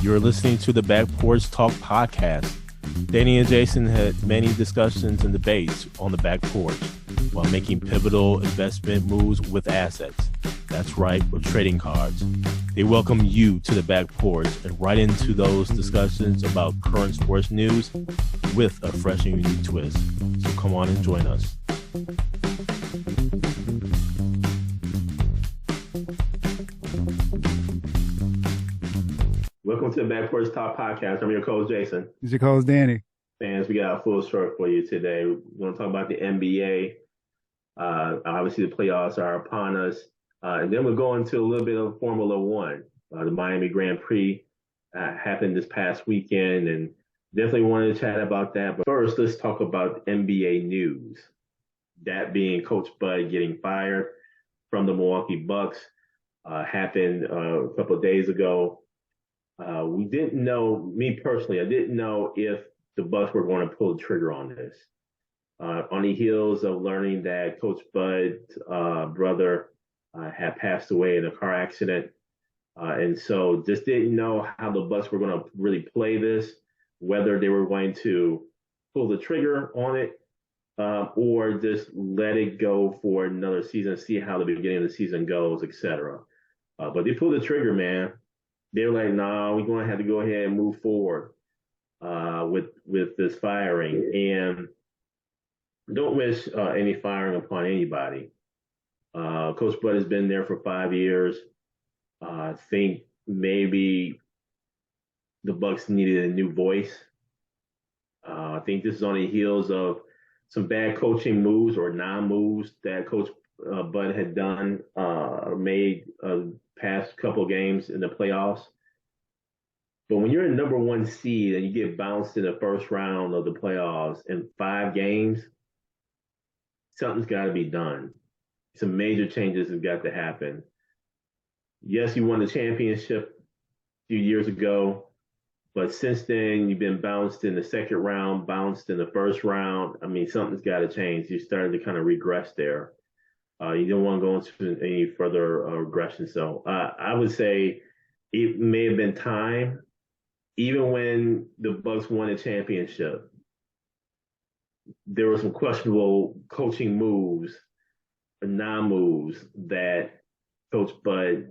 You're listening to the Back Porch Talk podcast. Danny and Jason had many discussions and debates on the back porch while making pivotal investment moves with assets. That's right, with trading cards. They welcome you to the back porch and right into those discussions about current sports news with a fresh and unique twist. So come on and join us. Welcome to the Back Porch Talk podcast. I'm your co-host, Jason. This is your co-host, Danny. Fans, we got a full short for you today. We're going to talk about the NBA. Obviously, the playoffs are upon us. And then we'll go into a little bit of Formula One. The Miami Grand Prix happened this past weekend, and definitely wanted to chat about that. But first, let's talk about NBA news. That being Coach Bud getting fired from the Milwaukee Bucks happened a couple of days ago. We didn't know, me personally, I didn't know if the Bucks were going to pull the trigger on this. On the heels of learning that Coach Bud's brother had passed away in a car accident. And so just didn't know how the Bucks were going to really play this, whether they were going to pull the trigger on it or just let it go for another season, see how the beginning of the season goes, etc. But they pulled the trigger, man. They were like, nah, we're going to have to go ahead and move forward with this firing. And don't wish any firing upon anybody. Coach Bud has been there for 5 years. I think maybe the Bucks needed a new voice. I think this is on the heels of some bad coaching moves or non-moves that Coach Bud had done or made past couple games in the playoffs. But when you're a number one seed and you get bounced in the first round of the playoffs in 5 games, something's got to be done. Some major changes have got to happen. Yes, you won the championship a few years ago, but since then you've been bounced in the second round, bounced in the first round. I mean, something's got to change. You're starting to kind of regress there. You don't want to go into any further regression. So I would say it may have been time, even when the Bucks won a championship. There were some questionable coaching moves, non-moves that Coach Bud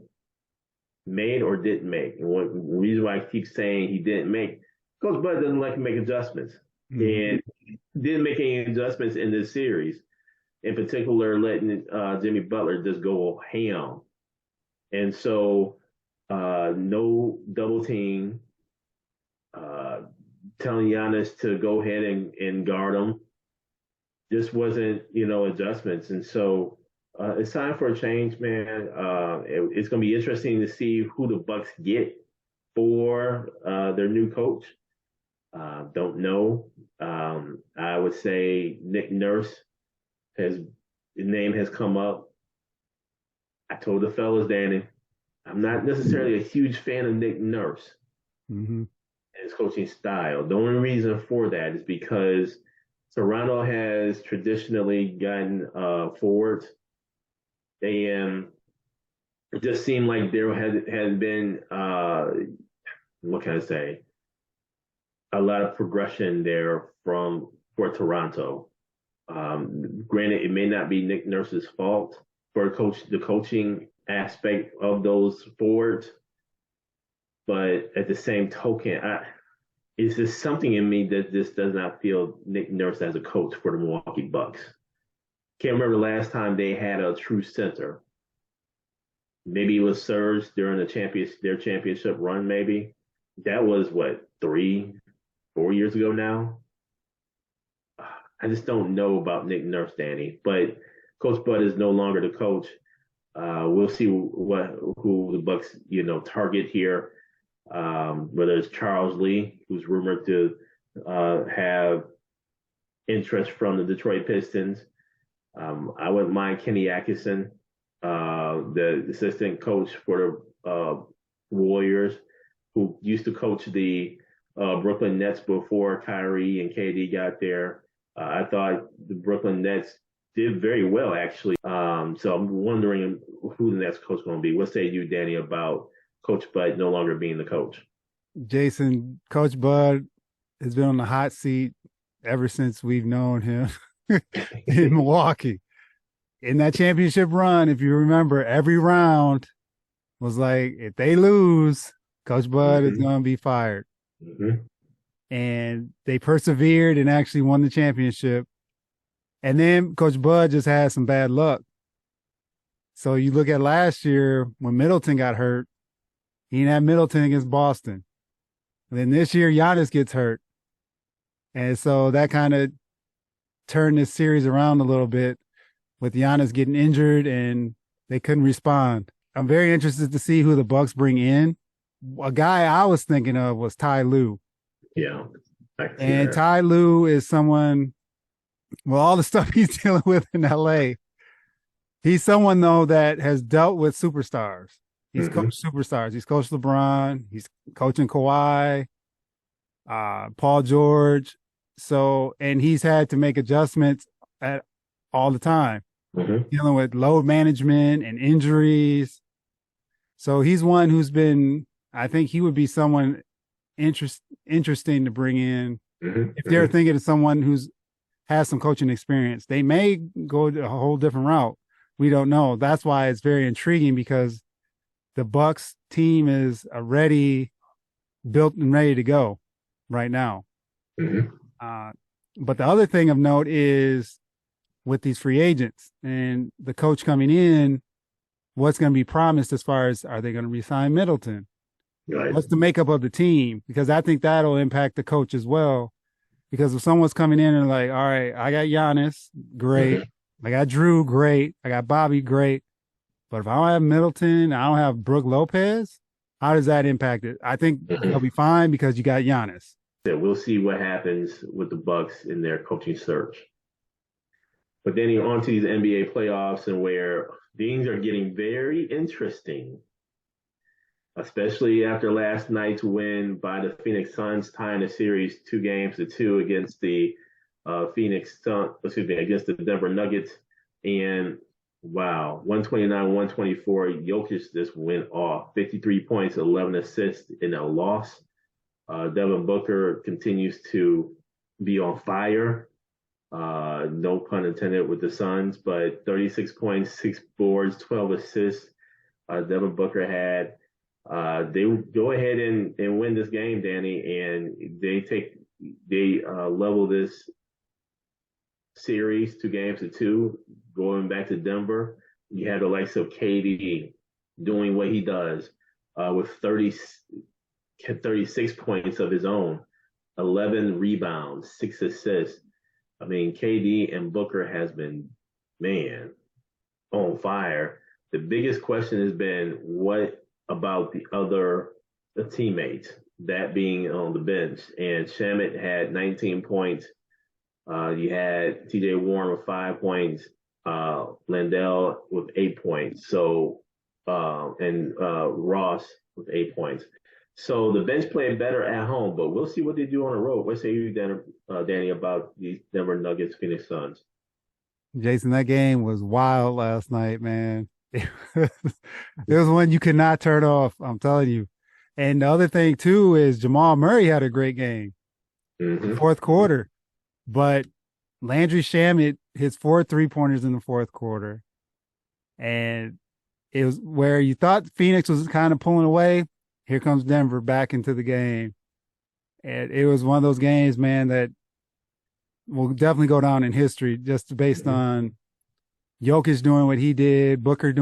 made or didn't make. And the reason why I keep saying he didn't make, Coach Bud doesn't like to make adjustments. Mm-hmm. And didn't make any adjustments in this series. In particular, letting Jimmy Butler just go ham. And so no double team, telling Giannis to go ahead and guard him. Just wasn't, adjustments. And so it's time for a change, man. It's going to be interesting to see who the Bucks get for their new coach. Don't know. I would say Nick Nurse. His name has come up. I told the fellas, Danny, I'm not necessarily a huge fan of Nick Nurse and his coaching style. The only reason for that is because Toronto has traditionally gotten forwards, and it just seemed like there had been, what can I say, a lot of progression there for Toronto. Granted, it may not be Nick Nurse's fault for the coaching aspect of those forwards, but at the same token, it's just something in me that just does not feel Nick Nurse as a coach for the Milwaukee Bucks. Can't remember the last time they had a true center. Maybe it was Serge during their championship run. Maybe that was 3-4 years ago now. I just don't know about Nick Nurse, Danny. But Coach Bud is no longer the coach. We'll see who the Bucks, target here. Whether it's Charles Lee, who's rumored to have interest from the Detroit Pistons. I wouldn't mind Kenny Atkinson, the assistant coach for the Warriors, who used to coach the Brooklyn Nets before Kyrie and KD got there. I thought the Brooklyn Nets did very well, actually. So I'm wondering who the next coach is going to be. What say you, Danny, about Coach Bud no longer being the coach? Jason, Coach Bud has been on the hot seat ever since we've known him in Milwaukee. In that championship run, if you remember, every round was like, if they lose, Coach Bud is Hmm. going to be fired. Hmm. And they persevered and actually won the championship. And then Coach Bud just had some bad luck. So you look at last year when Middleton got hurt, he didn't have Middleton against Boston. And then this year, Giannis gets hurt. And so that kind of turned this series around a little bit with Giannis getting injured and they couldn't respond. I'm very interested to see who the Bucks bring in. A guy I was thinking of was Ty Lue. Yeah, I can see And that. Ty Lue is someone, well, all the stuff he's dealing with in LA, he's someone though that has dealt with superstars. He's Hmm. coached superstars. He's coached LeBron. He's coaching Kawhi, Paul George. So, and he's had to make adjustments at all the time, Hmm. dealing with load management and injuries. So he's one who's been. I think he would be someone interesting to bring in Hmm. if they're Hmm. thinking of someone who's has some coaching experience. They may go a whole different route. We don't know. That's why it's very intriguing because the Bucks team is already built and ready to go right now. Hmm. Uh, but the other thing of note is with these free agents and the coach coming in, what's going to be promised as far as are they going to resign Middleton? Right. What's the makeup of the team? Because I think that'll impact the coach as well. Because if someone's coming in and like, all right, I got Giannis, great. Hmm. I got Drew, great. I got Bobby, great. But if I don't have Middleton, I don't have Brooke Lopez, how does that impact it? I think they'll Hmm. be fine because you got Giannis. Yeah, we'll see what happens with the Bucks in their coaching search. But then you're on to these NBA playoffs and where things are getting very interesting, especially after last night's win by the Phoenix Suns, tying the series 2-2 against the Phoenix Sun, excuse me, against the Denver Nuggets. And wow, 129, 124. Jokic just went off. 53 points, 11 assists in a loss. Devin Booker continues to be on fire. No pun intended with the Suns, but 36 points, 6 boards, 12 assists. Devin Booker had. They go ahead and win this game, Danny, and they level this series 2-2, going back to Denver. You had the likes of KD doing what he does with 36 points of his own, 11 rebounds, 6 assists. I mean, KD and Booker has been, man, on fire. The biggest question has been what about the teammates, that being on the bench. And Shamit had 19 points. You had TJ Warren with 5 points, Landell with 8 points. So, and Ross with 8 points. So the bench played better at home, but we'll see what they do on the road. What say you, Danny, about these Denver Nuggets, Phoenix Suns? Jason, that game was wild last night, man. It was one you could not turn off. I'm telling you. And the other thing too is Jamal Murray had a great game, the Mm-hmm. fourth Mm-hmm. quarter, but Landry Shamet hits 4 3-pointers in the fourth quarter, and it was where you thought Phoenix was kind of pulling away. Here comes Denver back into the game, and it was one of those games, man, that will definitely go down in history just based Mm-hmm. on Jokic doing what he did, Booker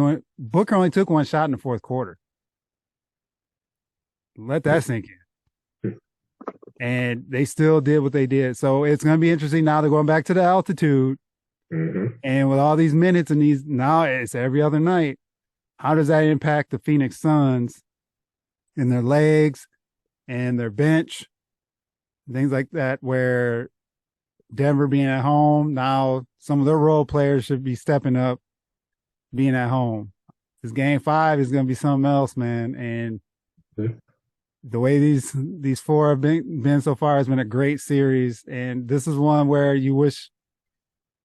only took one shot in the fourth quarter. Let that sink in. And they still did what they did. So it's going to be interesting now. They're going back to the altitude. Mm-hmm. And with all these minutes and these, now it's every other night. How does that impact the Phoenix Suns and their legs and their bench, things like that, where Denver being at home, now some of their role players should be stepping up, being at home. This game five is going to be something else, man. And the way these four have been so far has been a great series. And this is one where you wish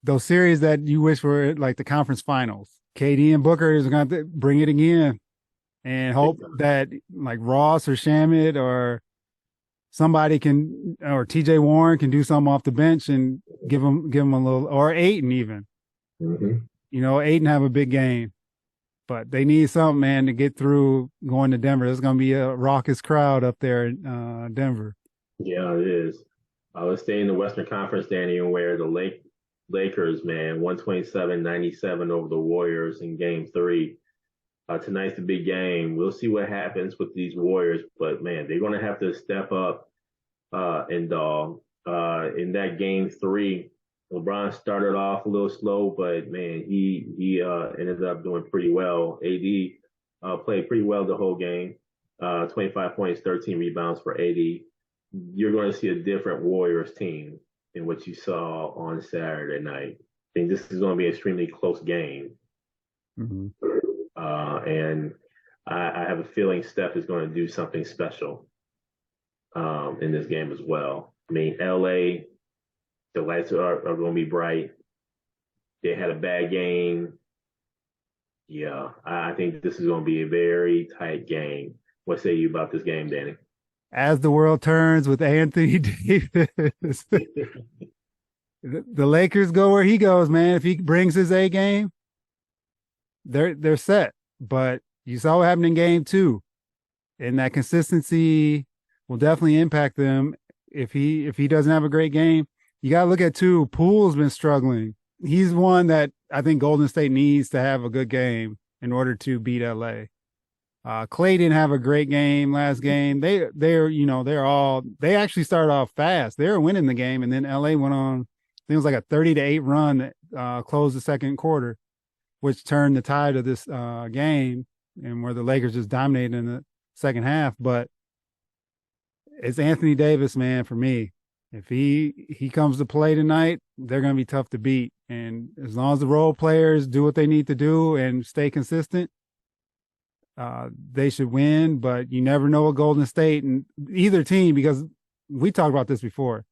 those series that you wish were like the conference finals. KD and Booker is going to bring it again and hope that like Ross or Shamit or somebody can, or TJ Warren can do something off the bench and give him a little, or Ayton even. Mm-hmm. Ayton have a big game, but they need something, man, to get through going to Denver. There's going to be a raucous crowd up there in Denver. Yeah, it is. Let's stay in the Western Conference, Danny, and where the Lakers, man, 127-97 over the Warriors in Game 3. Tonight's the big game. We'll see what happens with these Warriors, but man, they're going to have to step up and dog. In that Game 3, LeBron started off a little slow, but man, he ended up doing pretty well. AD played pretty well the whole game. 25 points, 13 rebounds for AD. You're going to see a different Warriors team than what you saw on Saturday night. I think this is going to be an extremely close game. Mm-hmm. And I have a feeling Steph is going to do something special in this game as well. I mean, LA, the lights are going to be bright. They had a bad game. Yeah, I think this is going to be a very tight game. What say you about this game, Danny? As the world turns with Anthony Davis, the Lakers go where he goes, man. If he brings his A game, they're set. But you saw what happened in Game 2, and that consistency will definitely impact them. If he doesn't have a great game, you got to look at too. Poole's been struggling. He's one that I think Golden State needs to have a good game in order to beat LA. Clay didn't have a great game last game. They actually started off fast. They were winning the game, and then LA went on. I think it was like a 30-8 run that closed the second quarter, which turned the tide of this game, and where the Lakers just dominated in the second half. But it's Anthony Davis, man, for me. If he comes to play tonight, they're going to be tough to beat. And as long as the role players do what they need to do and stay consistent, they should win. But you never know with Golden State and either team, because we talked about this before.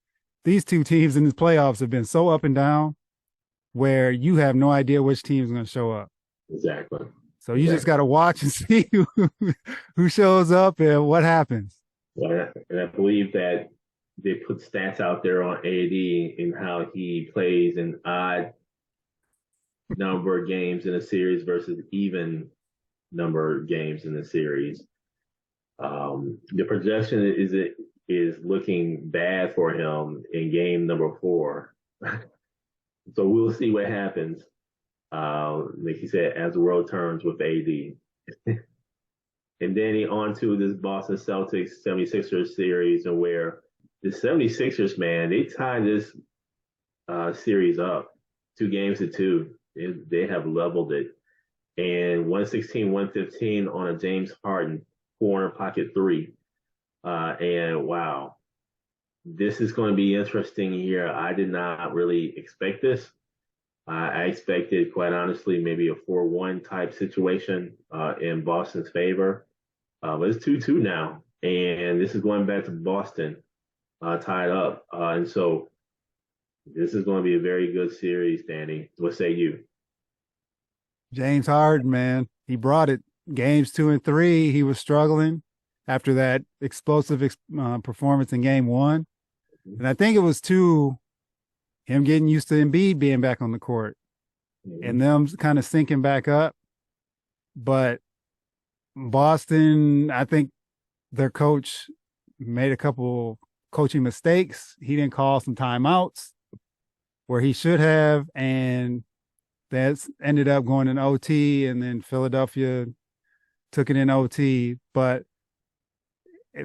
These two teams in the playoffs have been so up and down where you have no idea which team is going to show up. Exactly. So you just got to watch and see who shows up and what happens. Well, and I believe that they put stats out there on AD and how he plays an odd number of games in a series versus even number of games in the series. The projection is looking bad for him in game number 4. So we'll see what happens. Like you said, as the world turns with AD. And then on to this Boston Celtics 76ers series, and where the 76ers, man, they tied this series up 2-2. They have leveled it. And 116-115 on a James Harden corner pocket 3. And wow, this is going to be interesting here. I did not really expect this. I expected, quite honestly, maybe a 4-1 type situation in Boston's favor. But it's 2-2 now. And this is going back to Boston tied up. And so this is going to be a very good series, Danny. What say you? James Harden, man, he brought it. Games 2 and 3, he was struggling after that explosive performance in Game 1. And I think it was him getting used to Embiid being back on the court and them kind of sinking back up. But Boston, I think their coach made a couple coaching mistakes. He didn't call some timeouts where he should have, and that ended up going in OT, and then Philadelphia took it in OT. But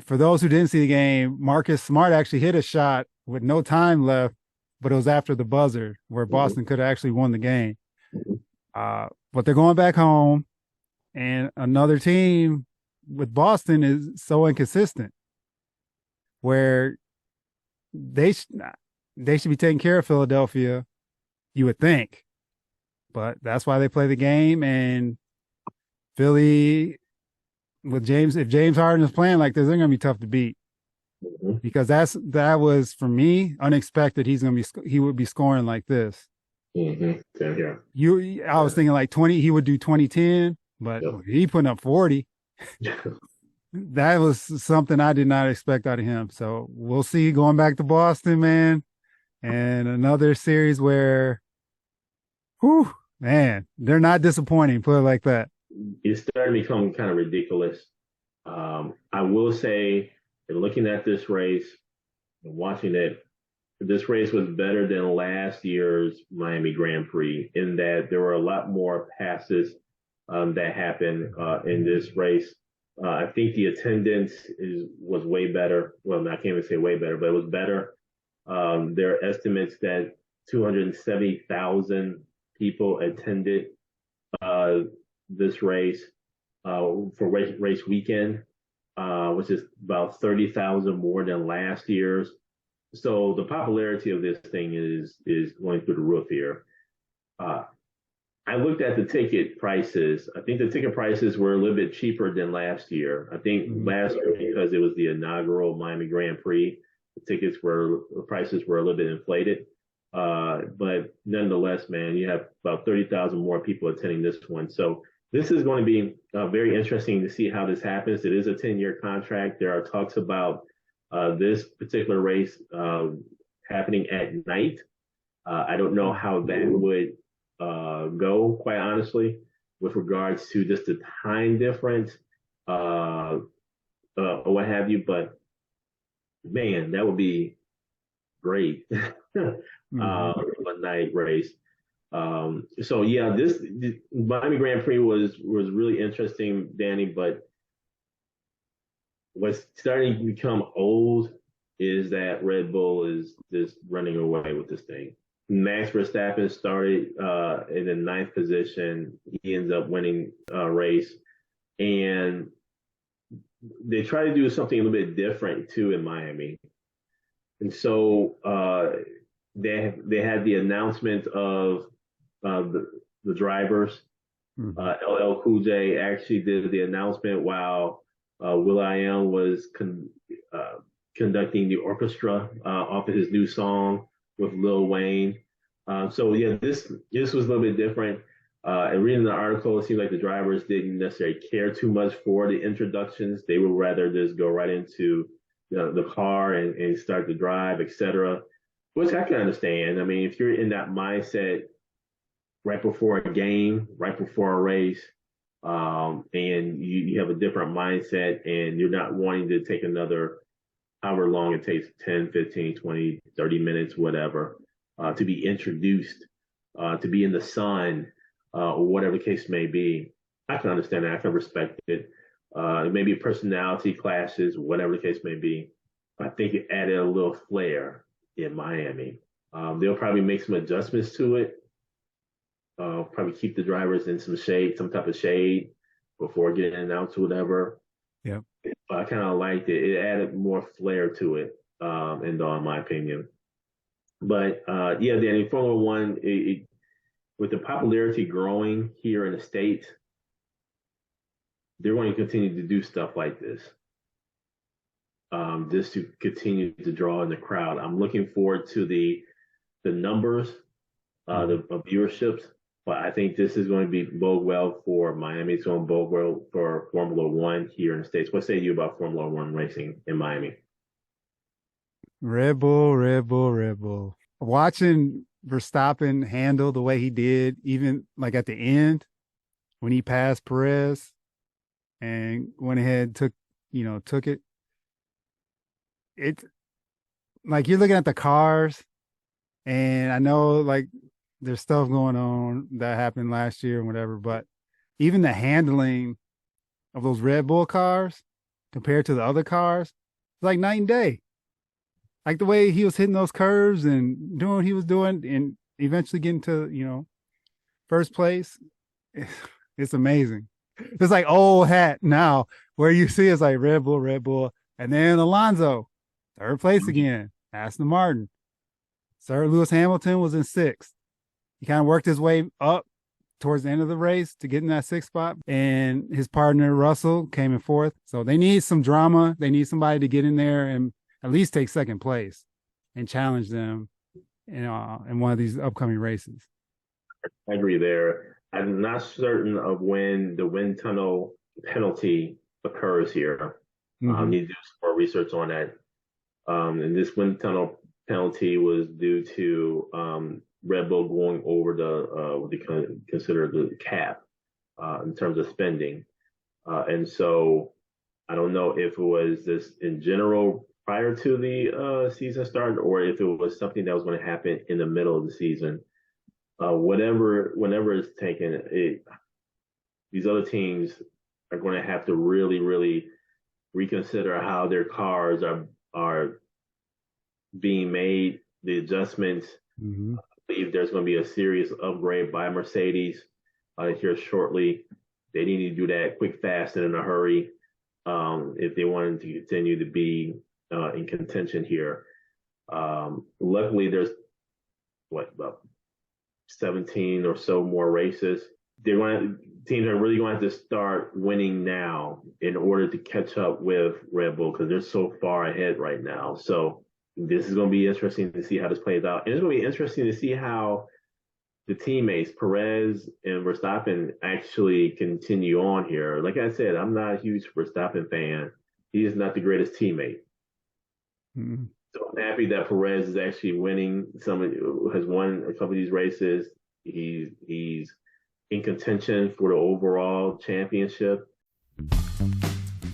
for those who didn't see the game, Marcus Smart actually hit a shot with no time left, but it was after the buzzer where Boston could have actually won the game. But they're going back home, and another team with Boston is so inconsistent where they should be taking care of Philadelphia, you would think. But that's why they play the game. And Philly, if James Harden is playing like this, they're going to be tough to beat. Because that was, for me, unexpected. He would be scoring like this. Same here. I was thinking like 20. He would do 20-10, but he putting up 40. That was something I did not expect out of him. So we'll see going back to Boston, man, and another series where, whew, man, they're not disappointing. Put it like that. It's starting to become kind of ridiculous. I will say, in looking at this race and watching it, this race was better than last year's Miami Grand Prix in that there were a lot more passes that happened in this race. I think the attendance was way better. Well, I can't even say way better, but it was better. There are estimates that 270,000 people attended uh, this race for race weekend, which is about 30,000 more than last year's. So the popularity of this thing is going through the roof here. Uh, I looked at the ticket prices. I think the ticket prices were a little bit cheaper than last year. I think last year, because it was the inaugural Miami Grand Prix, the prices were a little bit inflated. But nonetheless, man, you have about 30,000 more people attending this one. So this is going to be very interesting to see how this happens. It is a 10-year contract. There are talks about this particular race happening at night. I don't know how that would go, quite honestly, with regards to just the time difference or what have you. But man, that would be great. A night race. So yeah, this Miami Grand Prix was really interesting, Danny. But what's starting to become old is that Red Bull is just running away with this thing. Max Verstappen started in the ninth position. He ends up winning a race, and they try to do something a little bit different too in Miami. And so they had the announcement of the drivers. LL Cool J actually did the announcement while will.i.am was conducting the orchestra off of his new song with Lil Wayne. So yeah, this was a little bit different. And reading the article, it seemed like the drivers didn't necessarily care too much for the introductions. They would rather just go right into the car and start to drive, etc. Which I can understand. I mean, if you're in that mindset right before a game, right before a race, and you have a different mindset and you're not wanting to take another however long it takes, 10, 15, 20, 30 minutes, whatever, to be introduced, to be in the sun, or whatever the case may be. I can understand that. I can respect it. Maybe personality clashes, whatever the case may be. I think it added a little flair in Miami. They'll probably make some adjustments to it. Probably keep the drivers in some shade, some type of shade before getting announced or whatever. Yeah. But I kind of liked it. It added more flair to it, in my opinion. But yeah, Danny, Formula One, with the popularity growing here in the States, they're going to continue to do stuff like this, just to continue to draw in the crowd. I'm looking forward to the numbers, the viewerships, but I think this is going to be bode well for Miami. It's going to bode well for Formula One here in the States. What say you about Formula One racing in Miami? Red Bull, Red Bull, Red Bull. Watching Verstappen handle the way he did, even like at the end when he passed Perez and went ahead, took it. It's like you're looking at the cars, and I know like there's stuff going on that happened last year and whatever, but even the handling of those Red Bull cars compared to the other cars, it's like night and day. Like the way he was hitting those curves and doing what he was doing and eventually getting to, first place. It's amazing. It's like old hat now where you see it's like Red Bull. And then Alonso, third place again, Aston Martin. Sir Lewis Hamilton was in sixth. He kind of worked his way up towards the end of the race to get in that sixth spot. And his partner, Russell, came in fourth. So they need some drama. They need somebody to get in there and at least take second place and challenge them in one of these upcoming races. I agree there. I'm not certain of when the wind tunnel penalty occurs here. Need to do some more research on that. And this wind tunnel penalty was due to Red Bull going over the what they consider the cap in terms of spending. And so I don't know if it was this in general prior to the season start or if it was something that was going to happen in the middle of the season. Whenever it's taken, these other teams are going to have to really, really reconsider how their cars are being made, the adjustments. I believe there's going to be a serious upgrade by Mercedes here shortly. They need to do that quick, fast, and in a hurry if they wanted to continue to be in contention here. Luckily, there's about 17 or so more races. Teams are really going to have to start winning now in order to catch up with Red Bull because they're so far ahead right now. So this is going to be interesting to see how this plays out. And it's going to be interesting to see how the teammates, Perez and Verstappen, actually continue on here. Like I said, I'm not a huge Verstappen fan. He is not the greatest teammate. So I'm happy that Perez is actually winning. Has won a couple of these races. He's in contention for the overall championship.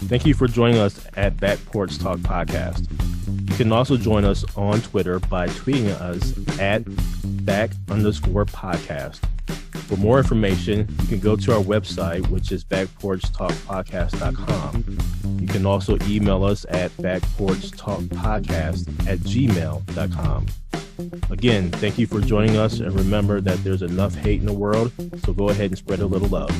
Thank you for joining us at Back Porch Talk Podcast. You can also join us on Twitter by tweeting us at @back_podcast. For more information, you can go to our website, which is backporchtalkpodcast.com. You can also email us at backporchtalkpodcast@gmail.com. Again, thank you for joining us, and remember that there's enough hate in the world, so go ahead and spread a little love.